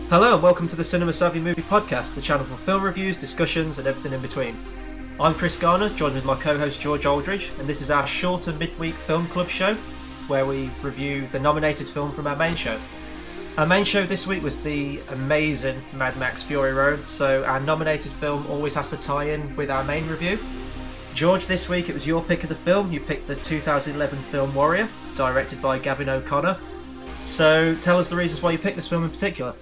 Hello and welcome to the Cinema Savvy Movie Podcast, the channel for film reviews, discussions and everything in between. I'm Chris Garner, joined with my co-host George Aldridge, and this is our shorter midweek film club show where we review the nominated film from our main show. Our main show this week was the amazing Mad Max Fury Road, so our nominated film always has to tie in with our main review. George, this week it was your pick of the film. You picked the 2011 film Warrior, directed by Gavin O'Connor. So tell us the reasons why you picked this film in particular.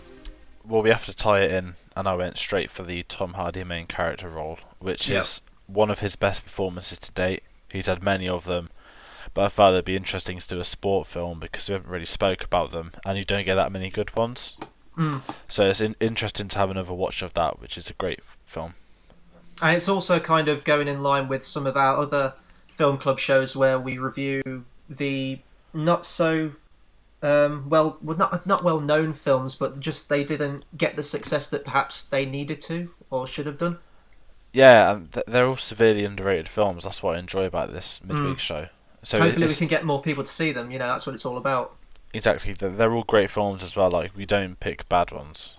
Well, we have to tie it in, and I went straight for the Tom Hardy main character role, which is one of his best performances to date. He's had many of them, but I thought it'd be interesting to do a sport film because we haven't really spoke about them, and you don't get that many good ones. So it's interesting to have another watch of that, which is a great film. And it's also kind of going in line with some of our other film club shows where we review the not so not well known films, but just they didn't get the success that perhaps they needed to or should have done. Yeah, and they're all severely underrated films. That's what I enjoy about this midweek show. So hopefully we can get more people to see them. You know, that's what it's all about. Exactly, they're all great films as well. Like, we don't pick bad ones.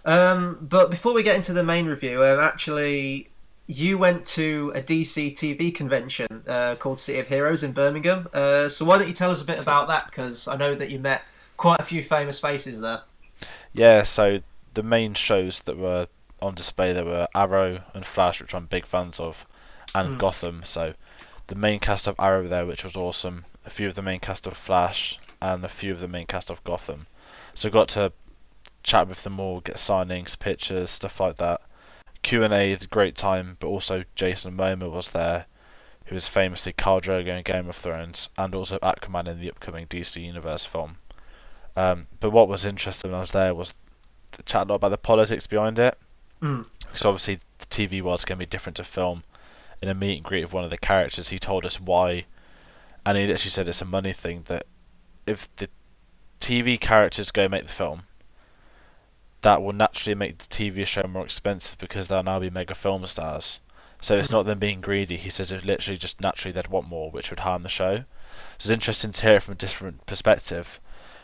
But before we get into the main review, actually, you went to a DC TV convention called City of Heroes in Birmingham. So why don't you tell us a bit about that? Because I know that you met quite a few famous faces there. Yeah, so the main shows that were on display, there were Arrow and Flash, which I'm big fans of, and Gotham. So the main cast of Arrow there, which was awesome, a few of the main cast of Flash, and a few of the main cast of Gotham. So got to chat with them all, get signings, pictures, stuff like that. Q&A had a great time, but also Jason Momoa was there, who is famously Khal Drogo in Game of Thrones, and also Aquaman in the upcoming DC Universe film. But what was interesting when I was there was to chat a lot about the politics behind it, because obviously the TV was going to be different to film. In a meet and greet of one of the characters, he told us why, and he literally said it's a money thing, that if the TV characters go make the film, that will naturally make the TV show more expensive because they'll now be mega film stars. So it's not them being greedy. He says it literally just naturally they'd want more, which would harm the show. So it's interesting to hear it from a different perspective.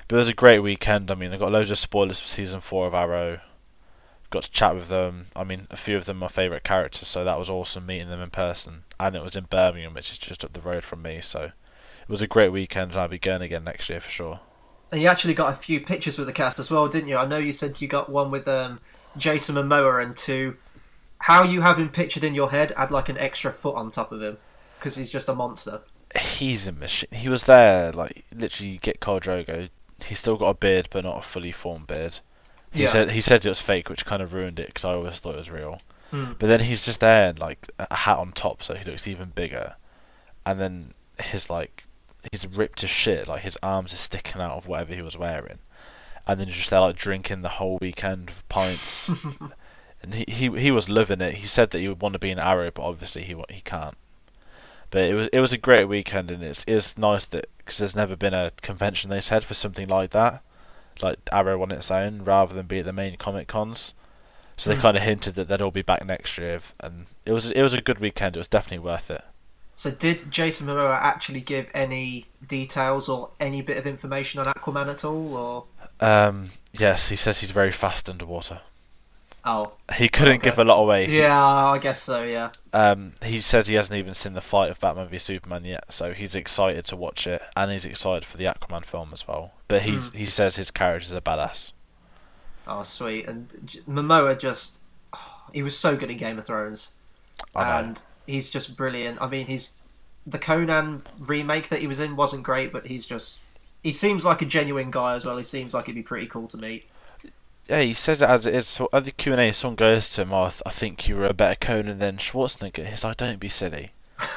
But it was a great weekend. I mean, I got loads of spoilers for season 4 of Arrow. Got to chat with them. I mean, a few of them are my favourite characters, so that was awesome meeting them in person. And it was in Birmingham, which is just up the road from me. So it was a great weekend, and I'll be going again next year for sure. And you actually got a few pictures with the cast as well, didn't you? I know you said you got one with Jason Momoa, and two, how you have him pictured in your head, add like an extra foot on top of him, because he's just a monster. He's a machine. He was there, like, literally, you get Khal Drogo. He's still got a beard, but not a fully formed beard. He said it was fake, which kind of ruined it, because I always thought it was real. But then he's just there, like, a hat on top, so he looks even bigger. And then he's ripped to shit, like his arms are sticking out of whatever he was wearing, and then he's just there like drinking the whole weekend of pints. And he was loving it. He said that he would want to be an Arrow, but obviously he can't. But it was a great weekend, and it's nice that, because there's never been a convention, they said, for something like that, like Arrow on its own, rather than be at the main Comic Cons. So they kind of hinted that they'd all be back next year, and it was a good weekend. It was definitely worth it. So did Jason Momoa actually give any details or any bit of information on Aquaman at all, or? Yes, he says he's very fast underwater. Oh. He couldn't give a lot away. Yeah, I guess so, yeah. He says he hasn't even seen the fight of Batman v Superman yet, so he's excited to watch it, and he's excited for the Aquaman film as well. But he says his character's a badass. Oh, sweet. And Momoa just... he was so good in Game of Thrones. I know. He's just brilliant. I mean, the Conan remake that he was in wasn't great, but he seems like a genuine guy as well. He seems like he'd be pretty cool to meet. Yeah, he says it as it is. So at the Q&A, someone goes to him, I think you were a better Conan than Schwarzenegger. He's like, don't be silly.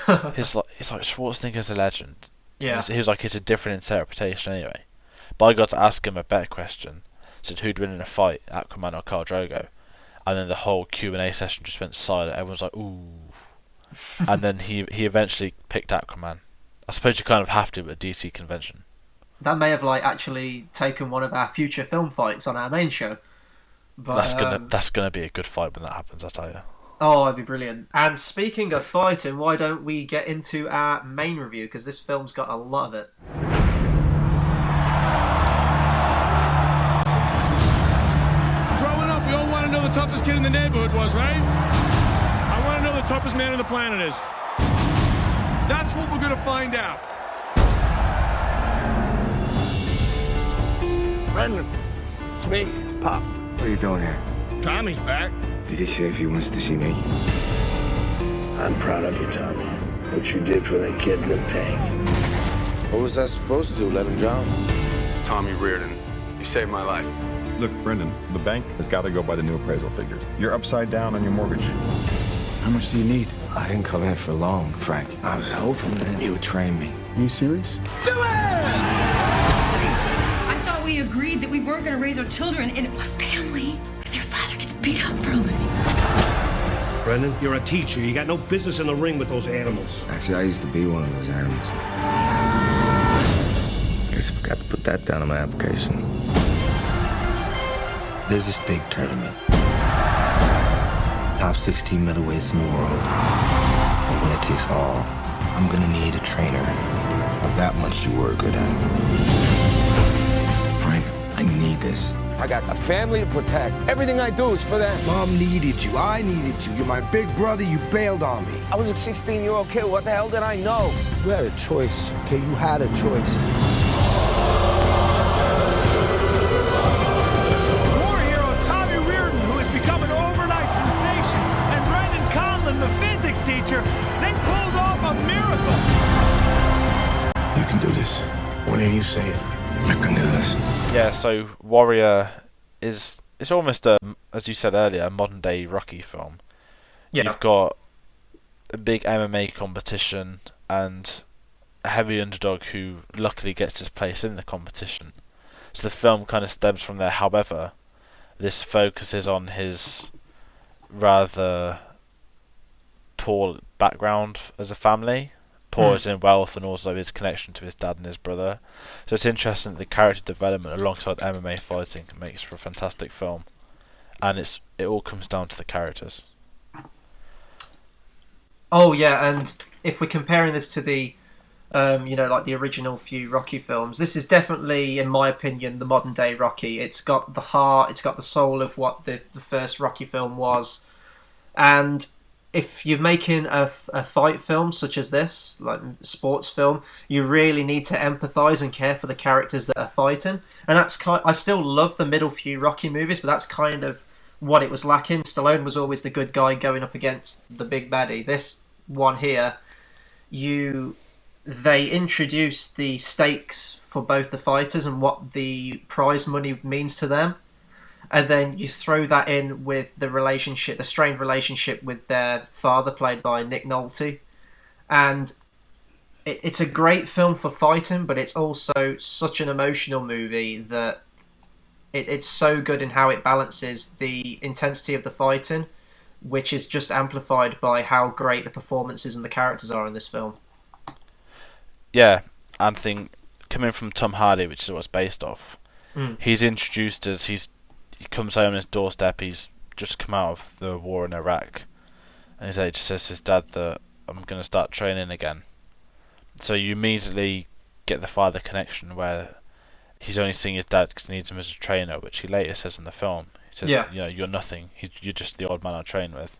It's like Schwarzenegger's a legend. Yeah. He was like, it's a different interpretation anyway. But I got to ask him a better question. I said, who'd win in a fight, Aquaman or Khal Drogo? And then the whole Q&A session just went silent. Everyone's like, ooh. And then he eventually picked Aquaman. I suppose you kind of have to at a DC convention. That may have actually taken one of our future film fights on our main show. But, that's gonna be a good fight when that happens, I tell you. Oh, that'd be brilliant. And speaking of fighting, why don't we get into our main review, because this film's got a lot of it. in the neighborhood was, right? I want to know the toughest man on the planet is. That's what we're going to find out. Brendan, it's me, Pop. What are you doing here? Tommy's back. Did he say if he wants to see me? I'm proud of you, Tommy. What you did for that kid in the tank. What was I supposed to do? Let him drown? Tommy Reardon, you saved my life. Look, Brendan, the bank has got to go by the new appraisal figures. You're upside down on your mortgage. How much do you need? I didn't come in for long, Frank. I was hoping that you would train me. Are you serious? I thought we agreed that we weren't going to raise our children in a family where their father gets beat up for a living. Brendan, you're a teacher. You got no business in the ring with those animals. Actually, I used to be one of those animals. Guess I forgot to put that down on my application. There's this big tournament. Top 16 middleweights in the world. And when it takes all, I'm gonna need a trainer of that much you were good at. Frank, I need this. I got a family to protect. Everything I do is for them. Mom needed you. I needed you. You're my big brother. You bailed on me. I was a 16-year-old kid. What the hell did I know? You had a choice, okay? You had a choice. War hero Tommy Reardon, who has become an overnight sensation, and Brendan Conlon, the physics teacher, they pulled off a miracle. You can do this. Whatever you say it. I can do this. Yeah, so Warrior it's almost as you said earlier, a modern day Rocky film. Yeah. You've got a big MMA competition and a heavy underdog who luckily gets his place in the competition. So the film kind of stems from there. However, this focuses on his rather poor background as a family. Poor as in wealth, and also his connection to his dad and his brother. So it's interesting that the character development alongside MMA fighting makes for a fantastic film, and it all comes down to the characters. Oh yeah, and if we're comparing this to the, like the original few Rocky films, this is definitely, in my opinion, the modern day Rocky. It's got the heart, it's got the soul of what the first Rocky film was, and if you're making a fight film such as this, like sports film, you really need to empathise and care for the characters that are fighting. And that's I still love the middle few Rocky movies, but that's kind of what it was lacking. Stallone was always the good guy going up against the big baddie. This one here, they introduced the stakes for both the fighters and what the prize money means to them. And then you throw that in with the strained relationship with their father, played by Nick Nolte. And it's a great film for fighting, but it's also such an emotional movie that it's so good in how it balances the intensity of the fighting, which is just amplified by how great the performances and the characters are in this film. Yeah, I think coming from Tom Hardy, which is what it's based off, he's introduced as he comes home on his doorstep. He's just come out of the war in Iraq, and he just says to his dad that I'm going to start training again. So you immediately get the father connection where he's only seeing his dad because he needs him as a trainer, which he later says in the film. He says, you're nothing. You're just the old man I train with.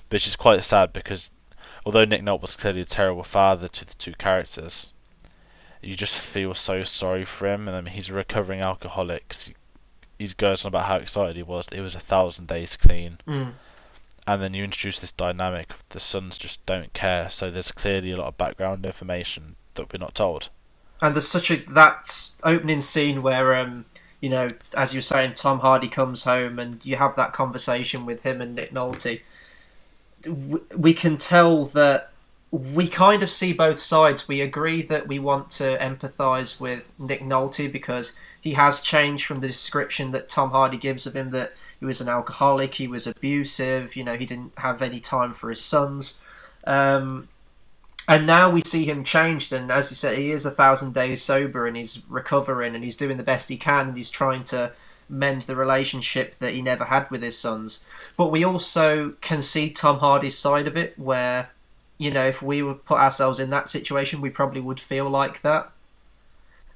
Which is quite sad because although Nick Nolte was clearly a terrible father to the two characters, you just feel so sorry for him. And I mean, he's a recovering alcoholic. He goes on about how excited he was. It was 1,000 days clean. And then you introduce this dynamic. The sons just don't care. So there's clearly a lot of background information that we're not told. And there's that opening scene where, as you were saying, Tom Hardy comes home and you have that conversation with him and Nick Nolte. We can tell that we kind of see both sides. We agree that we want to empathise with Nick Nolte because he has changed from the description that Tom Hardy gives of him, that he was an alcoholic, he was abusive, he didn't have any time for his sons. And now we see him changed, and as you said, he is 1,000 days sober, and he's recovering, and he's doing the best he can, and he's trying to mend the relationship that he never had with his sons. But we also can see Tom Hardy's side of it, where, if we would put ourselves in that situation, we probably would feel like that.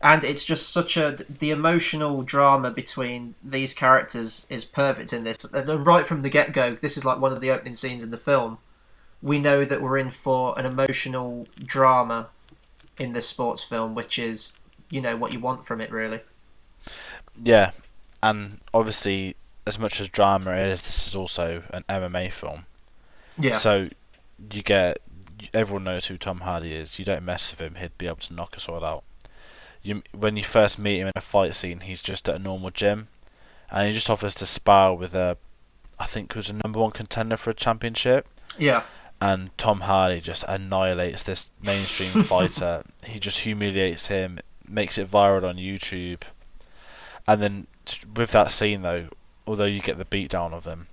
And it's just the emotional drama between these characters is perfect in this. And right from the get-go, this is like one of the opening scenes in the film. We know that we're in for an emotional drama in this sports film, which is, what you want from it, really. Yeah, and obviously, as much as drama is, this is also an MMA film. Yeah. So everyone knows who Tom Hardy is. You don't mess with him; he'd be able to knock us all out. When you first meet him in a fight scene, he's just at a normal gym, and he just offers to spar with I think it was a #1 contender for a championship. Yeah. And Tom Hardy just annihilates this mainstream fighter. He just humiliates him, makes it viral on YouTube. And then with that scene though, although you get the beatdown of him,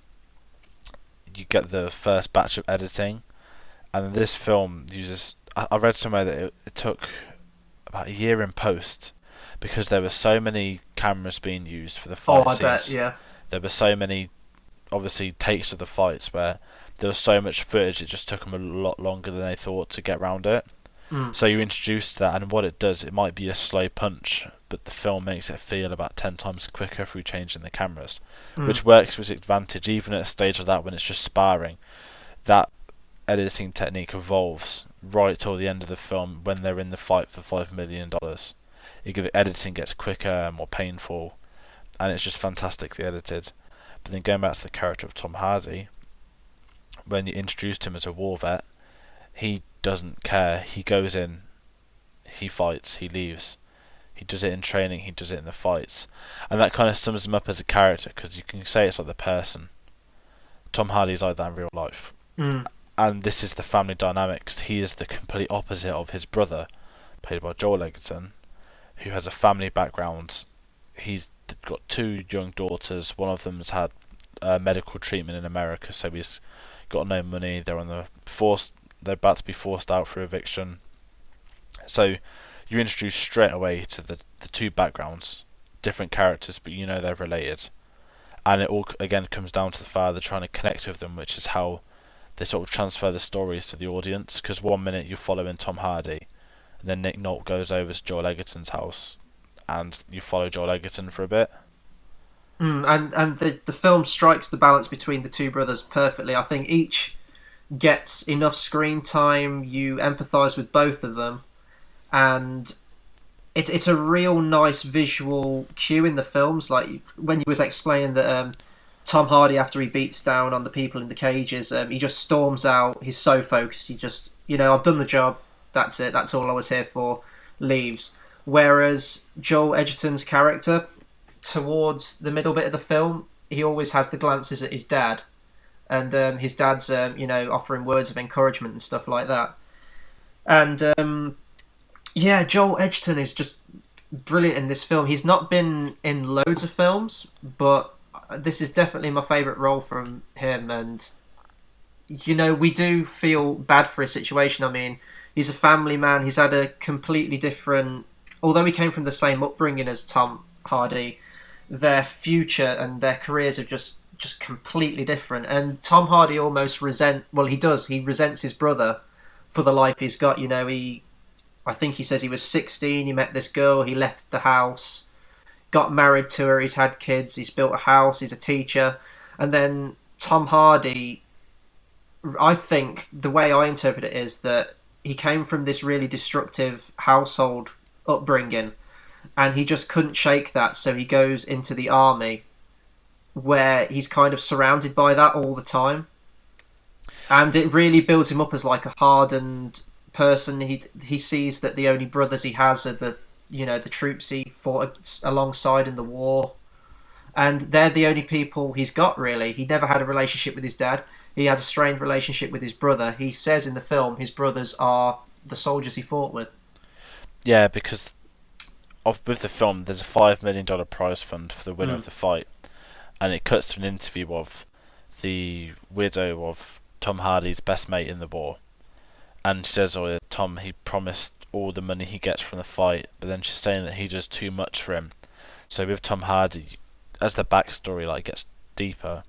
you get the first batch of editing. And this film uses... I read somewhere that it took about a year in post because there were so many cameras being used for the fight scenes. Bet, yeah. There were so many, obviously, takes of the fights where there was so much footage it just took them a lot longer than they thought to get around it. So you introduce that, and what it does, it might be a slow punch, but the film makes it feel about 10 times quicker through changing the cameras, which works to its advantage even at a stage like that when it's just sparring. That editing technique evolves right till the end of the film when they're in the fight for $5 million. The editing gets quicker and more painful, and it's just fantastically edited. But then going back to the character of Tom Hardy, when you introduced him as a war vet, he doesn't care. He goes in, he fights, he leaves. He does it in training, he does it in the fights. And that kind of sums him up as a character, because you can say it's like the person. Tom Hardy's like that in real life. And this is the family dynamics. He is the complete opposite of his brother, played by Joel Edgerton, who has a family background. He's got 2 young daughters. One of them has had medical treatment in America, so he's got no money. They're about to be forced out for eviction. So you introduce straight away to the 2 backgrounds, different characters, but they're related. And it all again comes down to the father trying to connect with them, which is how they sort of transfer the stories to the audience. Because one minute you're following Tom Hardy, and then Nick Nolte goes over to Joel Edgerton's house, and you follow Joel Edgerton for a bit. And the film strikes the balance between the 2 brothers perfectly. I think each gets enough screen time, you empathise with both of them, and it's a real nice visual cue in the films. Like when you was explaining that Tom Hardy, after he beats down on the people in the cages, he just storms out, he's so focused, he just, I've done the job, that's it, that's all I was here for, leaves. Whereas Joel Edgerton's character, towards the middle bit of the film, he always has the glances at his dad, and his dad's offering words of encouragement and stuff like that. And Joel Edgerton is just brilliant in this film. He's not been in loads of films, but this is definitely my favourite role from him. And we do feel bad for his situation. I mean, he's a family man. He's had a completely different, although he came from the same upbringing as Tom Hardy, their future and their careers are just completely different. And Tom Hardy almost he resents his brother for the life he's got. I think he says he was 16, he met this girl, he left the house, got married to her, he's had kids, he's built a house, he's a teacher. And then Tom Hardy, I think the way I interpret it is that he came from this really destructive household upbringing, and he just couldn't shake that, so he goes into the army, where he's kind of surrounded by that all the time, and it really builds him up as like a hardened person. He sees that the only brothers he has are the troops he fought alongside in the war, and they're the only people he's got, really. He never had a relationship with his dad. He had a strained relationship with his brother. He says in the film his brothers are the soldiers he fought with. Yeah, because with the film, there's a $5 million prize fund for the winner of the fight, and it cuts to an interview of the widow of Tom Hardy's best mate in the war, and she says, Tom, he promised all the money he gets from the fight, but then she's saying that he does too much for him. So with Tom Hardy, as the backstory gets deeper,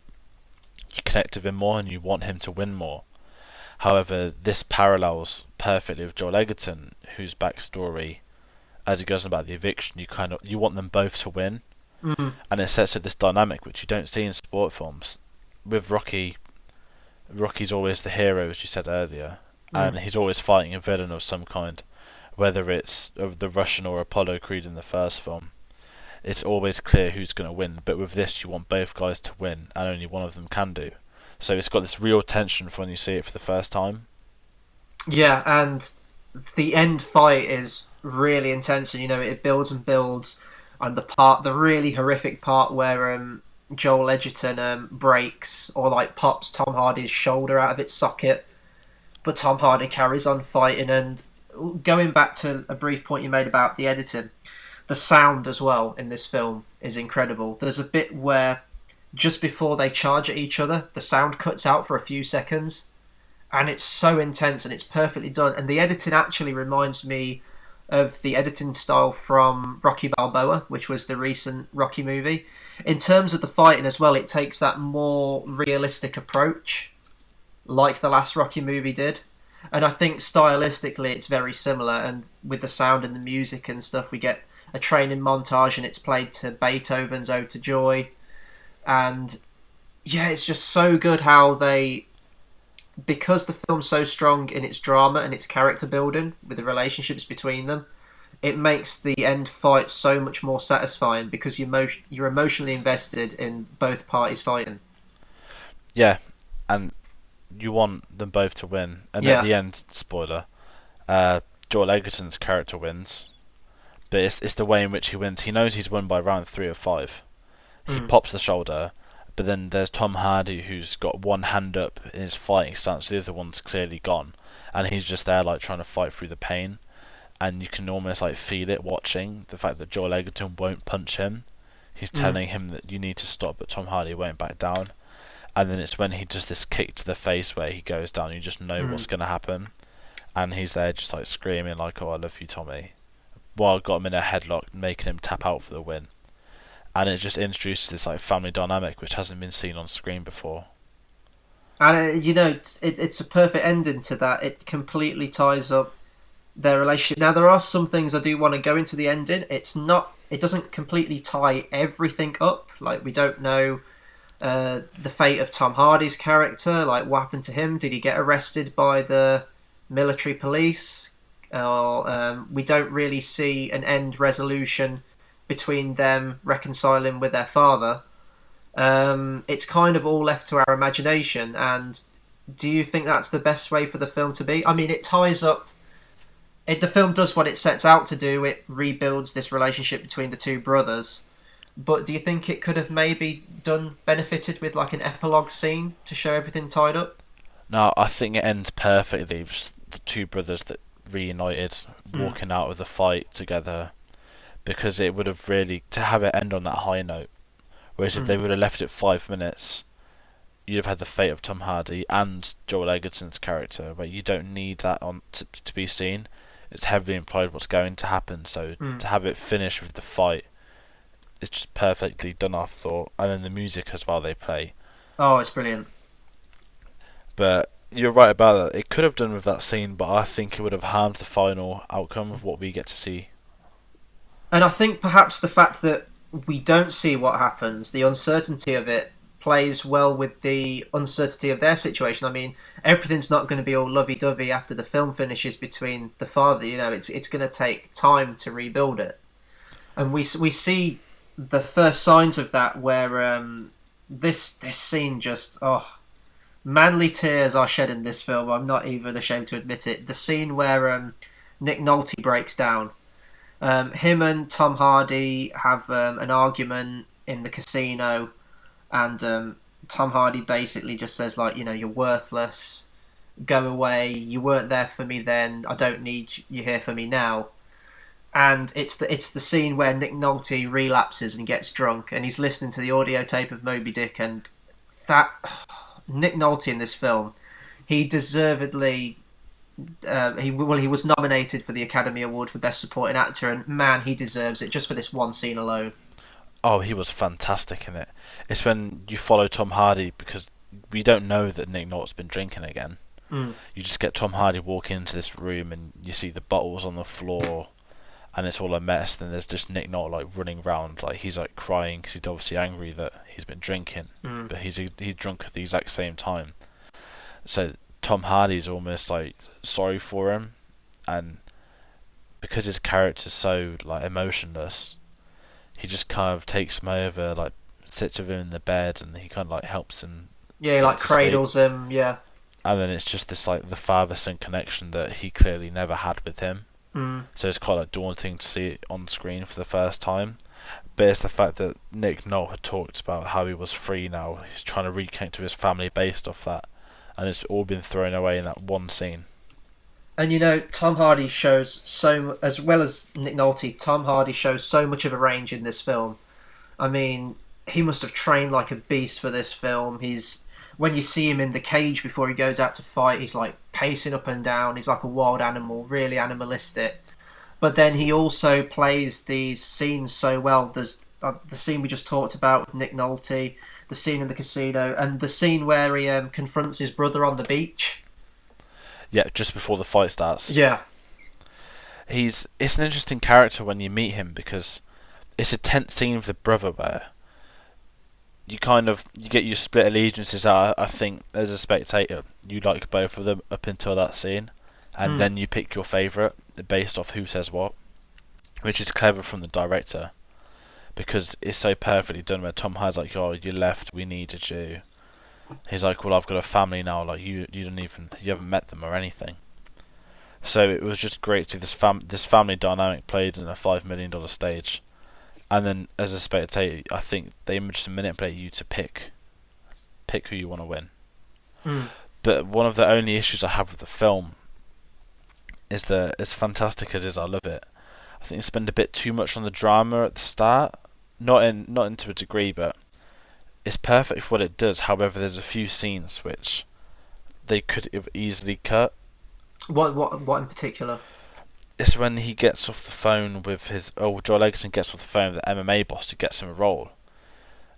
you connect with him more and you want him to win more. However, this parallels perfectly with Joel Edgerton, whose backstory as he goes on about the eviction, you want them both to win, Mm-hmm. and it sets up this dynamic which you don't see in sport films. With Rocky, Rocky's always the hero, as you said earlier, and he's always fighting a villain of some kind, whether it's of the Russian or Apollo Creed in the first film. It's always clear who's going to win, but with this you want both guys to win, and only one of them can do. So it's got this real tension for when you see it for the first time. Yeah, and the end fight is really intense, and it builds and builds, and the really horrific part where Joel Edgerton breaks or like pops Tom Hardy's shoulder out of its socket, but Tom Hardy carries on fighting. And going back to a brief point you made about the editing, the sound as well in this film is incredible. There's a bit where just before they charge at each other, the sound cuts out for a few seconds, and it's so intense and it's perfectly done. And the editing actually reminds me of the editing style from Rocky Balboa, which was the recent Rocky movie. In terms of the fighting as well, it takes that more realistic approach, like the last Rocky movie did. And I think stylistically it's very similar, and with the sound and the music and stuff, we get a training montage and it's played to Beethoven's Ode to Joy. And yeah, it's just so good how they, because the film's so strong in its drama and its character building with the relationships between them, it makes the end fight so much more satisfying because you're emotionally invested in both parties fighting. Yeah, and you want them both to win. And at the end, spoiler, Joel Edgerton's character wins, but it's the way in which he wins. He knows he's won by round 3 or 5. He pops the shoulder, but then there's Tom Hardy, who's got one hand up in his fighting stance, the other one's clearly gone, and he's just there like trying to fight through the pain, and you can almost like feel it watching the fact that Joel Edgerton won't punch him. He's telling him that you need to stop, but Tom Hardy won't back down. And then it's when he does this kick to the face where he goes down, you just know what's going to happen, and he's there just like screaming like, "Oh, I love you, Tommy," while got him in a headlock, making him tap out for the win. And it just introduces this like family dynamic which hasn't been seen on screen before. And it's a perfect ending to that. It completely ties up their relationship. Now there are some things I do want to go into the ending. It doesn't completely tie everything up. Like, we don't know the fate of Tom Hardy's character. Like, what happened to him? Did he get arrested by the military police? Or we don't really see an end resolution between them reconciling with their father. It's kind of all left to our imagination. And do you think that's the best way for the film to be? I mean, it ties up... the film does what it sets out to do. It rebuilds this relationship between the two brothers. But do you think it could have maybe benefited with like an epilogue scene to show everything tied up? No, I think it ends perfectly with the two brothers that reunited, walking out of the fight together. Because it would have really, to have it end on that high note. Whereas if they would have left it 5 minutes, you'd have had the fate of Tom Hardy and Joel Edgerton's character, but you don't need that on to be seen. It's heavily implied what's going to happen, so to have it finish with the fight, it's just perfectly done, I thought. And then the music as well they play. Oh, it's brilliant. But you're right about that. It could have done with that scene, but I think it would have harmed the final outcome of what we get to see. And I think perhaps the fact that we don't see what happens, the uncertainty of it, plays well with the uncertainty of their situation. I mean, everything's not going to be all lovey-dovey after the film finishes between the father. It's going to take time to rebuild it. And we see the first signs of that where this scene just... manly tears are shed in this film. I'm not even ashamed to admit it. The scene where Nick Nolte breaks down. Him and Tom Hardy have an argument in the casino, and Tom Hardy basically just says, like, you're worthless, go away, you weren't there for me then, I don't need you here for me now. And it's the scene where Nick Nolte relapses and gets drunk, and he's listening to the audio tape of Moby Dick, and that... Nick Nolte in this film, he deservedly... he was nominated for the Academy Award for Best Supporting Actor, and man, he deserves it just for this one scene alone. Oh, he was fantastic in it. It's when you follow Tom Hardy, because we don't know that Nick Nolte's been drinking again. You just get Tom Hardy walking into this room and you see the bottles on the floor, and it's all a mess. Then there's just Nick Nolte like running around, like he's like crying because he's obviously angry that he's been drinking, but he's drunk at the exact same time. So Tom Hardy's almost like sorry for him, and because his character's so like emotionless, he just kind of takes him over, like sits with him in the bed, and he kind of like helps him. Yeah, he like cradles him. Yeah. And then it's just this like the father-son connection that he clearly never had with him. So it's quite like daunting to see it on screen for the first time. But it's the fact that Nick Nolte had talked about how he was free now. He's trying to reconnect with his family based off that, and it's all been thrown away in that one scene. And you know, Tom Hardy shows so, as well as Nick Nolte, Tom Hardy shows so much of a range in this film. I mean, he must have trained like a beast for this film. When you see him in the cage before he goes out to fight, he's like pacing up and down. He's like a wild animal, really animalistic. But then he also plays these scenes so well. There's the scene we just talked about with Nick Nolte, the scene in the casino, and the scene where he confronts his brother on the beach. Yeah, just before the fight starts. Yeah. It's an interesting character when you meet him, because it's a tense scene with the brother where you get your split allegiances out. I think as a spectator you like both of them up until that scene, and then you pick your favourite based off who says what, which is clever from the director, because it's so perfectly done where Tom Hardy's like, oh, you left, we needed you. He's like, well, I've got a family now, like you haven't met them or anything. So it was just great to see this family dynamic played in a $5 million stage. And then, as a spectator, I think they just manipulate you to pick who you want to win. But one of the only issues I have with the film is that, as fantastic as it is, I love it, I think they spend a bit too much on the drama at the start. Not into a degree, but it's perfect for what it does. However, there's a few scenes which they could have easily cut. What in particular? It's when he gets off the phone with Joel Edgerton gets off the phone with the MMA boss who gets him a role,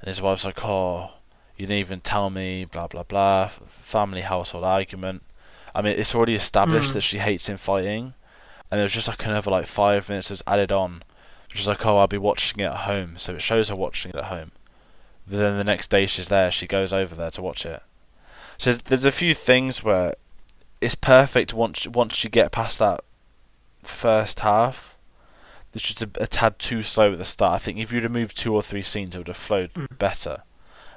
and his wife's like, oh, you didn't even tell me, blah blah blah, family household argument. I mean, it's already established that she hates him fighting, and there was just like another like 5 minutes that was added on, which is like, oh, I'll be watching it at home, so it shows her watching it at home, but then the next day she goes over there to watch it. So there's a few things where it's perfect once you get past that first half. It's just a tad too slow at the start. I think if you'd have moved 2 or 3 scenes, it would have flowed better.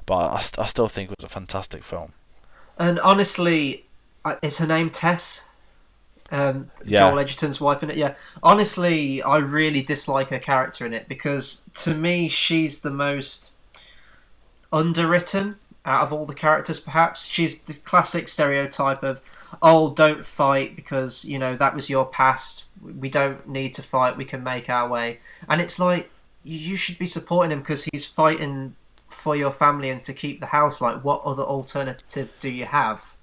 But I still think it was a fantastic film. And honestly, is her name Tess? Joel Edgerton's wife in it. Yeah. Honestly, I really dislike her character in it, because to me, she's the most underwritten out of all the characters. Perhaps she's the classic stereotype of, oh, don't fight because, you know, that was your past. We don't need to fight. We can make our way. And it's like, you should be supporting him because he's fighting for your family and to keep the house. Like, what other alternative do you have?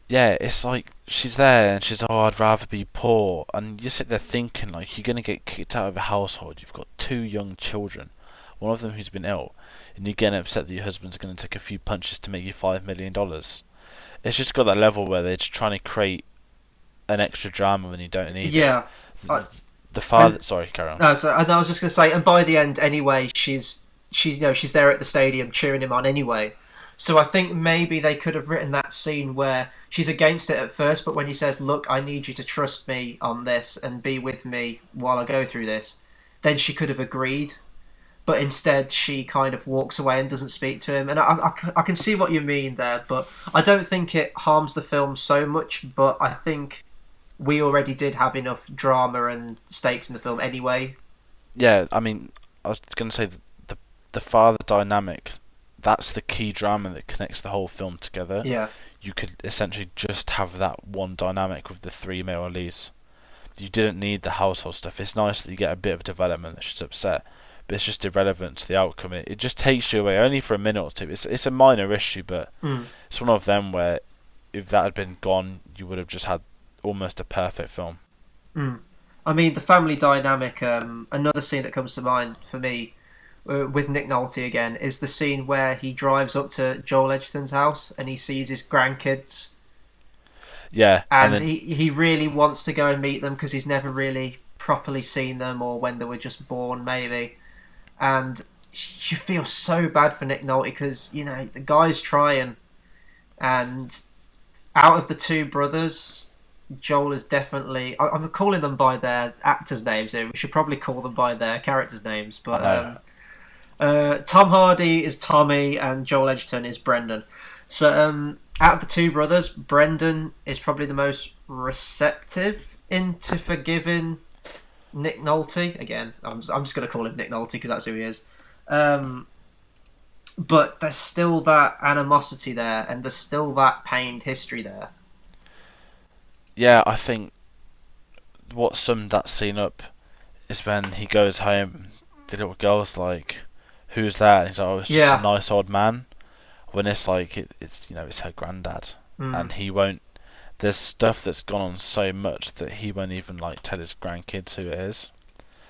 Yeah, it's like she's there and she's, oh, I'd rather be poor. And you sit there thinking, like, you're going to get kicked out of a household. You've got 2 young children, one of them who's been ill, and you're getting upset that your husband's going to take a few punches to make you $5 million. It's just got that level where they're just trying to create an extra drama when you don't need it. The father. Sorry, carry on. No, and I was just going to say, and by the end, anyway, she's there at the stadium cheering him on anyway. So I think maybe they could have written that scene where she's against it at first, but when he says, "Look, I need you to trust me on this and be with me while I go through this," then she could have agreed. But instead, she kind of walks away and doesn't speak to him. And I can see what you mean there, but I don't think it harms the film so much. But I think we already did have enough drama and stakes in the film anyway. Yeah, I mean, I was going to say the father dynamic, that's the key drama that connects the whole film together. Yeah. You could essentially just have that one dynamic with the 3 male leads. You didn't need the household stuff. It's nice that you get a bit of development that she's upset, but it's just irrelevant to the outcome. It just takes you away only for a minute or two. It's a minor issue, but it's one of them where if that had been gone, you would have just had almost a perfect film. I mean, the family dynamic, another scene that comes to mind for me with Nick Nolte again is the scene where he drives up to Joel Edgerton's house and he sees his grandkids. Yeah. And he really wants to go and meet them because he's never really properly seen them or when they were just born, maybe. And you feel so bad for Nick Nolte because, you know, the guy's trying. And out of the two brothers, Joel is definitely... I'm calling them by their actors' names here. We should probably call them by their characters' names. But Tom Hardy is Tommy and Joel Edgerton is Brendan. So out of the two brothers, Brendan is probably the most receptive into forgiving Nick Nolte. Again, I'm just going to call him Nick Nolte because that's who he is. But there's still that animosity there, and there's still that pained history there. Yeah, I think what summed that scene up is when he goes home, the little girl's like, "Who's that?" And he's like, "Oh, it's just a nice old man." When it's like it's you know, it's her granddad, and he won't. There's stuff that's gone on so much that he won't even like tell his grandkids who it is.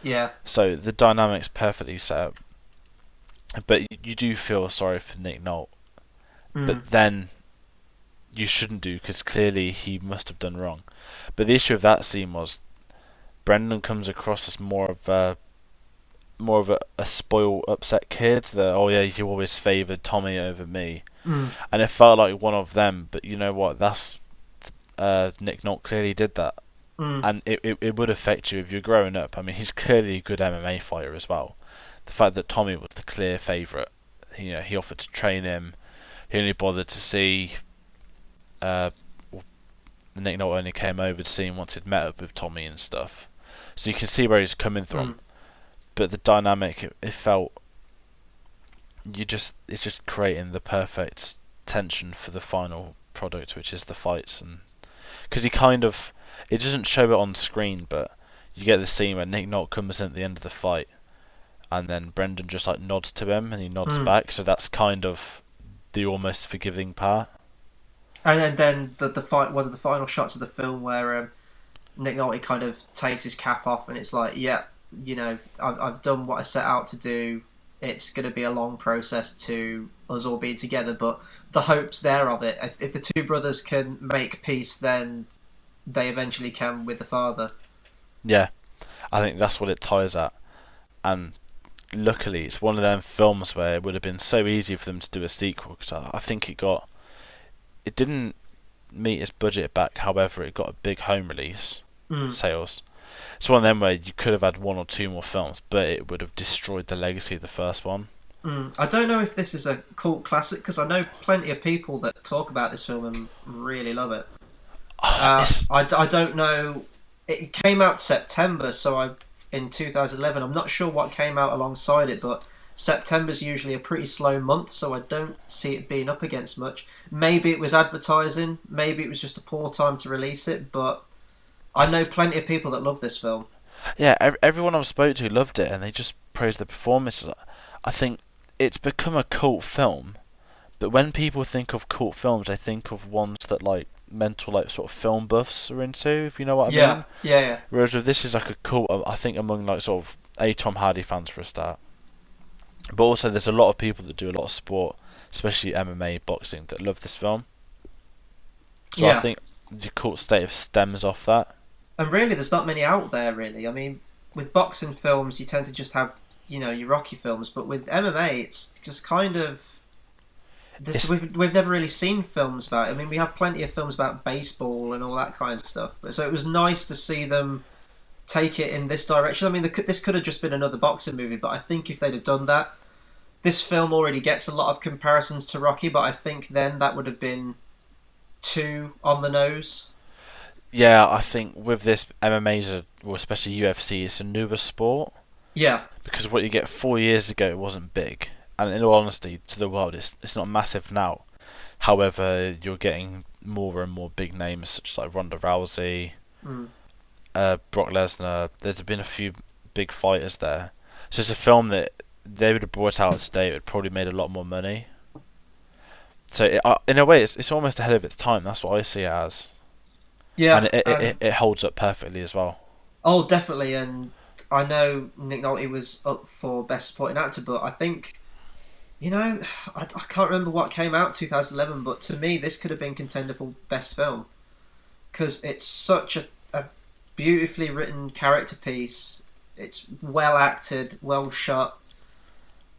Yeah. So the dynamic's perfectly set up, but you do feel sorry for Nick Nolte. But then you shouldn't do, because clearly he must have done wrong. But the issue of that scene was Brendan comes across as more of a spoiled, upset kid. That, oh yeah, you always favoured Tommy over me, and it felt like one of them. But you know what? That's Nick Nolte clearly did that, and it would affect you if you're growing up. I mean, he's clearly a good MMA fighter as well. The fact that Tommy was the clear favourite, you know, he offered to train him. He only bothered to see. Nick Nolte only came over to see him once he'd met up with Tommy and stuff. So you can see where he's coming from. But the dynamic, it felt, it's just creating the perfect tension for the final product, which is the fights. And because he kind of, it doesn't show it on screen, but you get the scene where Nick Nolte comes in at the end of the fight, and then Brendan just like nods to him, and he nods back. So that's kind of the almost forgiving part. And then the fight, one of the final shots of the film where Nick Nolte kind of takes his cap off, and it's like, yeah, you know, I've done what I set out to do. It's going to be a long process to us all being together, but the hope's there of it. If the two brothers can make peace, then they eventually can with the father. Yeah, I think that's what it ties at. And luckily, it's one of them films where it would have been so easy for them to do a sequel, because I think it didn't meet its budget back. However, it got a big home release sales. It's one of them where you could have had one or two more films, but it would have destroyed the legacy of the first one. I don't know if this is a cult classic, because I know plenty of people that talk about this film and really love it. I don't know. It came out September, so in 2011. I'm not sure what came out alongside it, but September's usually a pretty slow month, so I don't see it being up against much. Maybe it was advertising, maybe it was just a poor time to release it, but I know plenty of people that love this film. Yeah, everyone I've spoke to loved it, and they just praised the performances. I think it's become a cult film, but when people think of cult films, they think of ones that like mental like sort of film buffs are into, if you know what I mean. Yeah. Whereas if this is like a cult, I think among like sort of Tom Hardy fans for a start. But also there's a lot of people that do a lot of sport, especially MMA, boxing, that love this film. So I think the cult status stems off that. And really, there's not many out there, really. I mean, with boxing films, you tend to just have, you know, your Rocky films. But with MMA, it's just kind of... We've never really seen films about it. I mean, we have plenty of films about baseball and all that kind of stuff. But so it was nice to see them take it in this direction. I mean, this could have just been another boxing movie, but I think if they'd have done that, this film already gets a lot of comparisons to Rocky, but I think then that would have been too on the nose. Yeah, I think with this, MMA's, or especially UFC, it's a newer sport. Yeah. Because what you get 4 years ago, it wasn't big. And in all honesty, to the world, it's not massive now. However, you're getting more and more big names, such as like Ronda Rousey, Brock Lesnar. There's been a few big fighters there. So it's a film that they would have brought out today, it would probably made a lot more money. So in a way, it's almost ahead of its time. That's what I see it as. Yeah, and it holds up perfectly as well. Oh, definitely. And I know Nick Nolte was up for Best Supporting Actor, but I think, you know, I can't remember what came out 2011, but to me, this could have been contender for Best Film, because it's such a beautifully written character piece. It's well acted, well shot.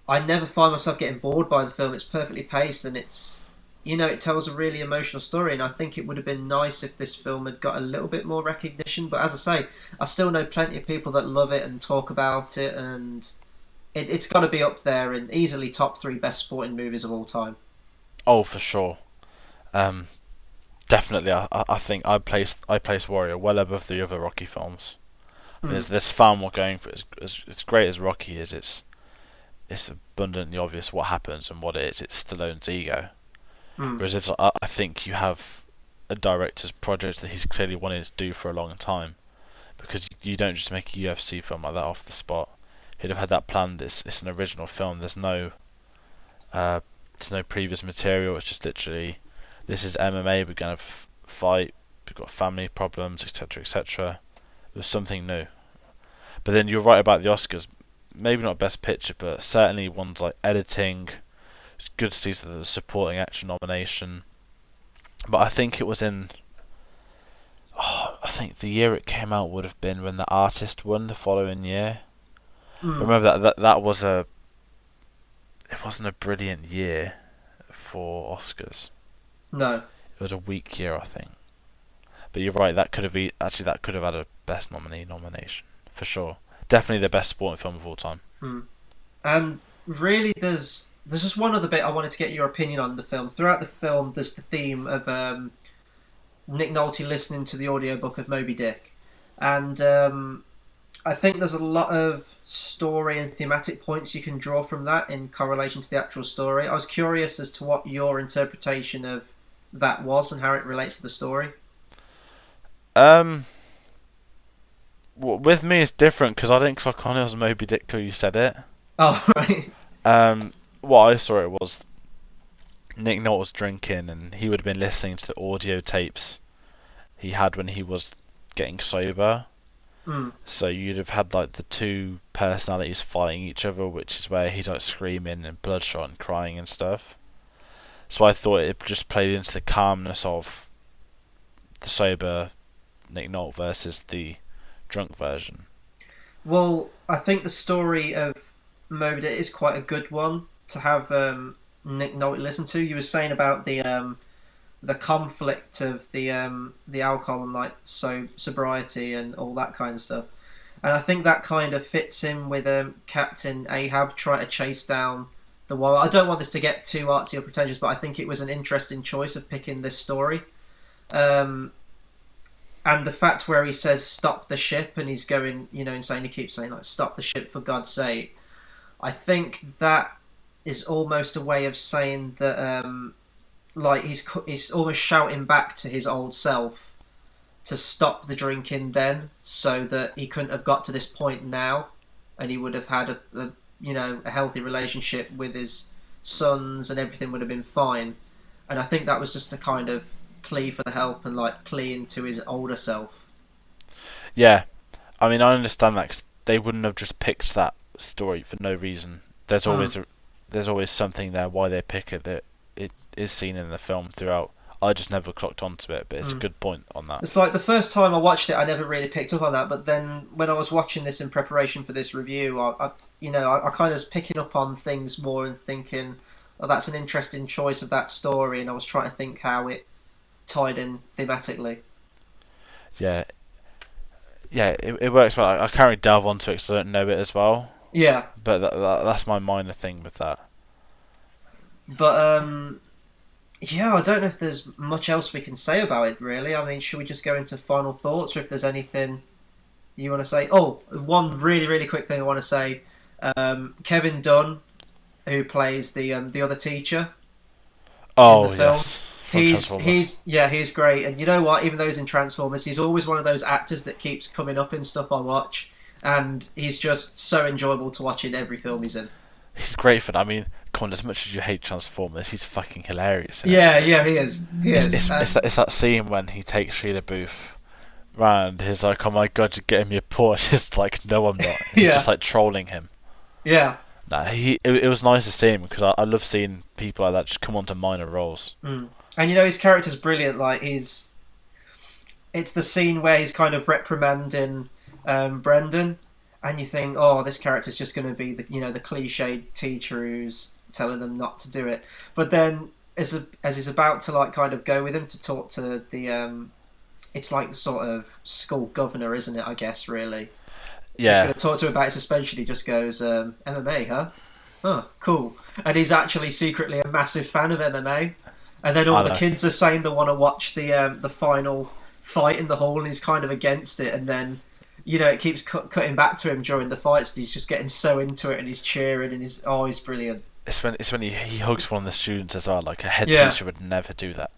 I never find myself getting bored by the film. It's perfectly paced, and it's, you know, it tells a really emotional story, and I think it would have been nice if this film had got a little bit more recognition. But as I say, I still know plenty of people that love it and talk about it, and it's got to be up there and easily top 3 best sporting movies of all time. Oh, for sure. Definitely, I think I place Warrior well above the other Rocky films. There's far more going for it. As great as Rocky is, it's abundantly obvious what happens and what it is. It's Stallone's ego. Whereas I think you have a director's project that he's clearly wanted to do for a long time, because you don't just make a UFC film like that off the spot. He'd have had that planned. It's an original film. There's no previous material. It's just literally, this is MMA. We're gonna fight. We've got family problems, etc., etc. It was something new. But then you're right about the Oscars. Maybe not Best Picture, but certainly ones like editing. It's good to see the supporting actor nomination. But I think it was in... I think the year it came out would have been when The Artist won the following year. But remember that was a... It wasn't a brilliant year for Oscars. No. It was a weak year, I think. But you're right, that could have had a Best nomination, for sure. Definitely the best sporting film of all time. And really, there's just one other bit I wanted to get your opinion on the film. Throughout the film, there's the theme of Nick Nolte listening to the audiobook of Moby Dick. And I think there's a lot of story and thematic points you can draw from that in correlation to the actual story. I was curious as to what your interpretation of that was and how it relates to the story. With me it's different because I didn't clock on it was Moby Dick till you said it. Oh, right. What I saw it was Nick Nolte was drinking and he would have been listening to the audio tapes he had when he was getting sober. So you'd have had like the two personalities fighting each other, which is where he's like screaming and bloodshot and crying and stuff. So I thought it just played into the calmness of the sober Nick Nolte versus the drunk version. Well, I think the story of Moby Dick is quite a good one to have Nick Nolte listen to. You were saying about the conflict of the alcohol and like sobriety and all that kind of stuff, and I think that kind of fits in with Captain Ahab trying to chase down the whale. I don't want this to get too artsy or pretentious, but I think it was an interesting choice of picking this story. And the fact where he says stop the ship and he's going, insane, he keeps saying like stop the ship for God's sake. I think that is almost a way of saying that like he's almost shouting back to his old self to stop the drinking then, so that he couldn't have got to this point now and he would have had a healthy relationship with his sons and everything would have been fine. And I think that was just a kind of plea for the help and like pleading to his older self. Yeah, I mean I understand that because they wouldn't have just picked that story for no reason. There's always something there why they pick it that it is seen in the film throughout. I just never clocked onto it, but it's a good point on that. It's like the first time I watched it I never really picked up on that, but then when I was watching this in preparation for this review, I kind of was picking up on things more and thinking, oh, that's an interesting choice of that story, and I was trying to think how it tied in thematically. Yeah, it works well. I can't really delve onto it because I don't know it as well. Yeah, but that's my minor thing with that. But yeah, I don't know if there's much else we can say about it really. I mean, should we just go into final thoughts, or if there's anything you want to say? Oh, one really really quick thing I want to say. Kevin Dunn, who plays the other teacher. Oh, in the film. Yes. He's great, and you know what? Even though he's in Transformers, he's always one of those actors that keeps coming up in stuff I watch, and he's just so enjoyable to watch in every film he's in. He's great for that. I mean, come on, as much as you hate Transformers, he's fucking hilarious. Yeah, he is. It's that scene when he takes Sheila Booth round. He's like, "Oh my god, you're getting me a Porsche." It's like, "No, I'm not." He's just like trolling him. Yeah. Nah, it was nice to see him because I love seeing people like that just come onto minor roles. And his character's brilliant. Like it's the scene where he's kind of reprimanding Brendan, and you think, oh, this character's just going to be the cliched teacher who's telling them not to do it. But then, as he's about to like kind of go with him to talk to the it's like the sort of school governor, isn't it? I guess really. Yeah. He's going to talk to him about his suspension. He just goes, MMA, huh? Oh, cool. And he's actually secretly a massive fan of MMA. And then all the kids are saying they want to watch the final fight in the hall, and he's kind of against it. And then, it keeps cutting back to him during the fights, and he's just getting so into it, and he's cheering, and he's brilliant. It's when he hugs one of the students as well. Like a head teacher would never do that.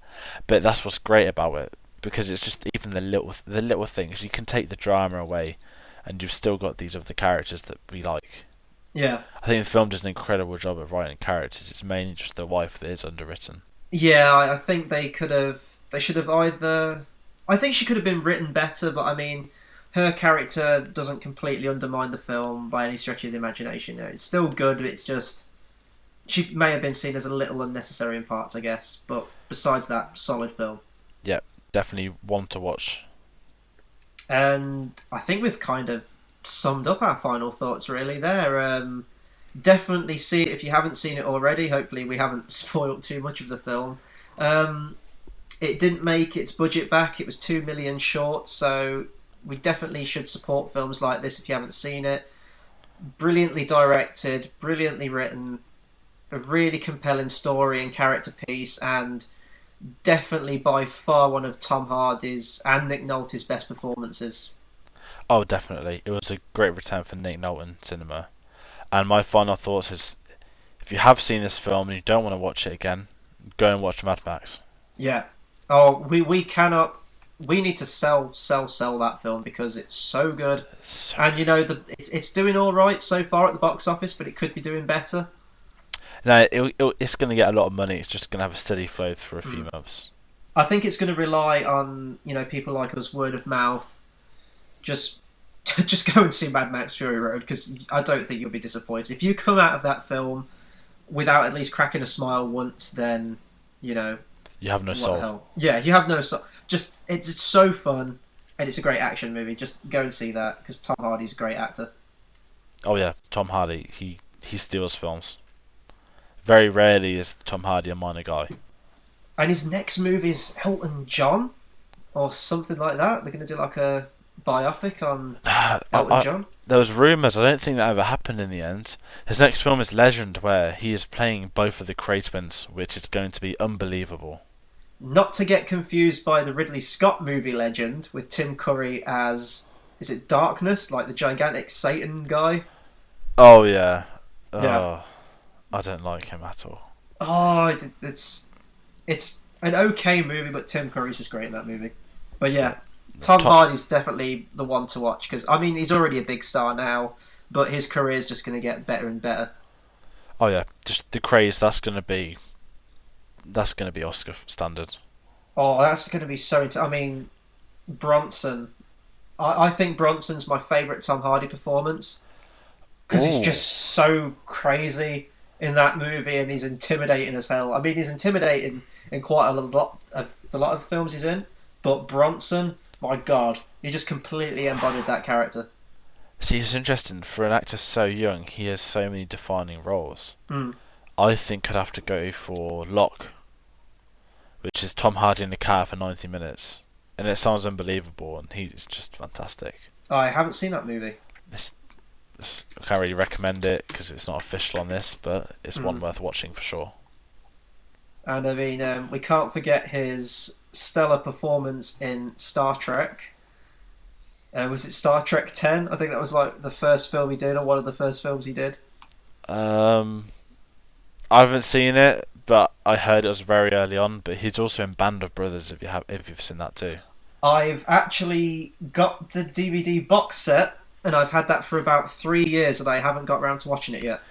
But that's what's great about it, because it's just even the little things. You can take the drama away, and you've still got these other characters that we like. Yeah. I think the film does an incredible job of writing characters. It's mainly just the wife that is underwritten. Yeah, I think they should have either... I think she could have been written better, but I mean, her character doesn't completely undermine the film by any stretch of the imagination. It's still good, but it's just... She may have been seen as a little unnecessary in parts, I guess, but besides that, solid film. Yeah, definitely one to watch. And I think we've kind of summed up our final thoughts really there. Definitely see it if you haven't seen it already. Hopefully we haven't spoiled too much of the film. It didn't make its budget back. It was 2 million short, so we definitely should support films like this if you haven't seen it. Brilliantly directed, brilliantly written, a really compelling story and character piece, and definitely by far one of Tom Hardy's and Nick Nolte's best performances. Oh, definitely. It was a great return for Nick Nolte in cinema. And my final thoughts is, if you have seen this film and you don't want to watch it again, go and watch Mad Max. Yeah. Oh, we cannot... We need to sell that film because it's so good. And it's doing all right so far at the box office, but it could be doing better. No, it's going to get a lot of money. It's just going to have a steady flow for a few months. I think it's going to rely on people like us, word of mouth. Just go and see Mad Max Fury Road, because I don't think you'll be disappointed. If you come out of that film without at least cracking a smile once, then you have no soul. Yeah, you have no soul. Just it's so fun, and it's a great action movie. Just go and see that, because Tom Hardy's a great actor. Oh yeah, Tom Hardy. He steals films. Very rarely is Tom Hardy a minor guy. And his next movie is Elton John, or something like that. They're going to do like a biopic on Elton John. There was rumours. I don't think that ever happened in the end. His next film is Legend, where he is playing both of the Cray twins, which is going to be unbelievable. Not to get confused by the Ridley Scott movie Legend with Tim Curry as, is it Darkness, like the gigantic Satan guy? Oh yeah. Yeah. I don't like him at all. Oh, it's an okay movie, but Tim Curry's just great in that movie. But yeah, Tom Hardy's definitely the one to watch, because I mean he's already a big star now, but his career is just going to get better and better. Oh yeah, just the craze. That's going to be Oscar standard. Oh, that's going to be so. I mean, Bronson. I think Bronson's my favourite Tom Hardy performance, because he's just so crazy in that movie, and he's intimidating as hell. I mean, he's intimidating in quite a lot of films he's in, but Bronson, my God, he just completely embodied that character. See, it's interesting, for an actor so young, he has so many defining roles. I think I'd have to go for Locke, which is Tom Hardy in the car for 90 minutes, and it sounds unbelievable, and he's just fantastic. I haven't seen that movie. I can't really recommend it because it's not official on this, but it's one worth watching for sure. And I mean, we can't forget his stellar performance in Star Trek. Was it Star Trek 10? I think that was like the first film he did, or one of the first films he did. I haven't seen it, but I heard it was very early on. But he's also in Band of Brothers. If you've seen that too. I've actually got the DVD box set, and I've had that for about 3 years, and I haven't got around to watching it yet.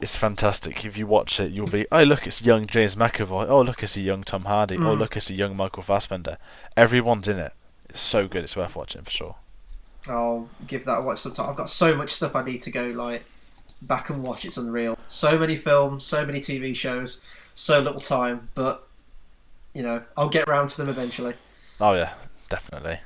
It's fantastic. If you watch it, you'll be, oh look, it's young James McAvoy. Oh look, it's a young Tom Hardy. Oh look, it's a young Michael Fassbender. Everyone's in it. It's so good. It's worth watching for sure. I'll give that a watch sometime. I've got so much stuff I need to go like back and watch. It's unreal. So many films, so many TV shows, so little time. But I'll get around to them eventually. Oh yeah, definitely.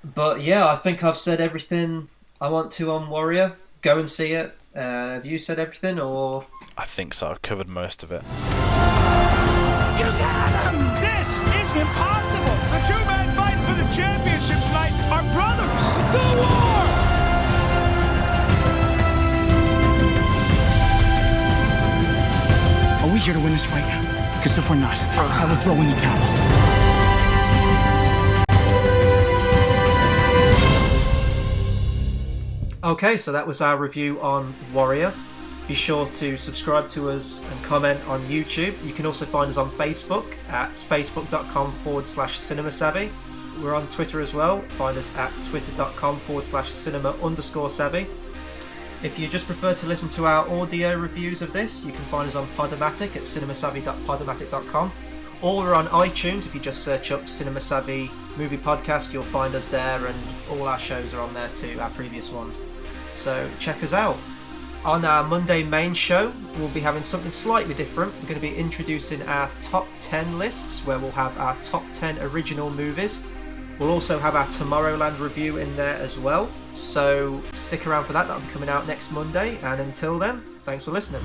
But yeah, I think I've said everything I want to on Warrior. Go and see it. Have you said everything, or...? I think so. I've covered most of it. You got him! This is impossible! The two men fighting for the championship tonight are brothers! The war! Are we here to win this fight? Because if we're not, I will throw in the towel. Okay, so that was our review on Warrior. Be sure to subscribe to us and comment on YouTube. You can also find us on Facebook at facebook.com/cinemasavvy. We're on Twitter as well. Find us at twitter.com/cinema_savvy. If you just prefer to listen to our audio reviews of this, you can find us on Podomatic at cinemasavvy.podomatic.com. Or we're on iTunes. If you just search up Cinema Savvy Movie Podcast, you'll find us there, and all our shows are on there too, our previous ones. So check us out. On our Monday main show, we'll be having something slightly different. We're going to be introducing our top 10 lists, where we'll have our top 10 original movies. We'll also have our Tomorrowland review in there as well. So stick around for that. That'll be coming out next Monday. And until then, thanks for listening.